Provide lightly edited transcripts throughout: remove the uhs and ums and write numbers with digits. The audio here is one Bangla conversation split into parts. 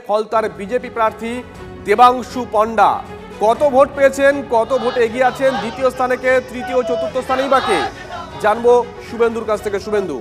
ফলতার বিজেপি প্রার্থী দেবাংশু পণ্ডা। কত ভোট পেয়েছেন, কত ভোটে এগিয়ে আছেন, দ্বিতীয় স্থানে কে, তৃতীয় চতুর্থ স্থানেই বা কে, জানবো শুভেন্দুর কাছ থেকে। শুভেন্দু,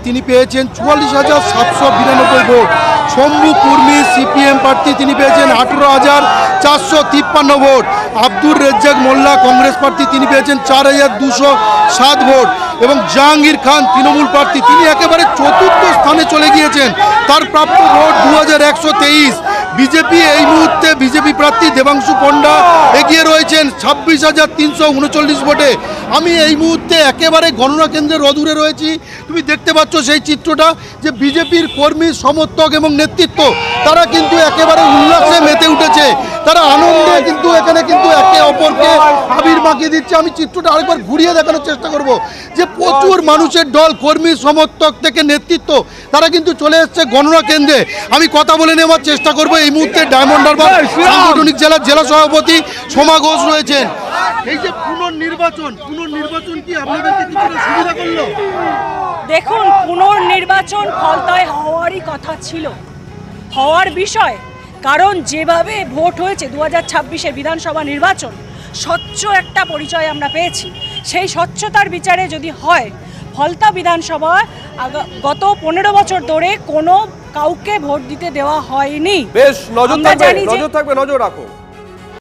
তিনি পেয়েছেন ৪৪,৭৯২ ভোট। শম্ভু কুর্মি সিপিএম প্রার্থী তিনি পেয়েছেন ১৮,৪৫৩ ভোট। আব্দুর রেজ্জাক মোল্লা কংগ্রেস প্রার্থী তিনি পেয়েছেন ৪,২০৭ ভোট এবং জাহাঙ্গীর খান তৃণমূল প্রার্থী তিনি একেবারে চতুর্থ স্থানে চলে গিয়েছেন। তার প্রাপ্ত ভোট ২১২৩। বিজেপি এই মুহূর্তে বিজেপি প্রার্থী দেবাংশু পণ্ডা এগিয়ে রয়েছেন ২৬,৩৩৯ ভোটে। আমি এই মুহূর্তে একেবারে গণনা কেন্দ্রের অদূরে রয়েছি। তুমি দেখতে পাচ্ছ সেই চিত্রটা যে বিজেপির কর্মী, সমর্থক এবং নেতৃত্ব তারা কিন্তু একেবারে উল্লাসে মেতে উঠেছে। তারা আনন্দে কিন্তু এখানে কিন্তু একে অপরকে আবির মাখিয়ে দিচ্ছে। আমি চিত্রটা আরেকবার ঘুরিয়ে দেখানোর চেষ্টা করব যে প্রচুর মানুষের দল, কর্মী, সমর্থক থেকে নেতৃত্ব তারা কিন্তু চলে এসছে গণনা কেন্দ্রে। আমি কথা বলে নেওয়ার চেষ্টা করব। এই মুহূর্তে ডায়মন্ড হারবার সাংগঠনিক জেলার জেলা সভাপতি সোমা ঘোষ রয়েছেন। এই যে পুনর্নির্বাচন কি আপনাদেরকে কিছুটা সুবিধা করলো? দেখুন, পুনর্নির্বাচন ফলতায় হওয়ারই কথা ছিল, হওয়ার বিষয়। কারণ যেভাবে ভোট হয়েছে 2026-এর বিধানসভা নির্বাচন, স্বচ্ছ একটা পরিচয় আমরা পেয়েছি। সেই স্বচ্ছতার বিচারে যদি হয়, ফলতা বিধানসভা গত 15 বছর ধরে কোনো কাউকে ভোট দিতে দেওয়া হয়নি। বেশ, নজর থাকবে, নজর রাখো।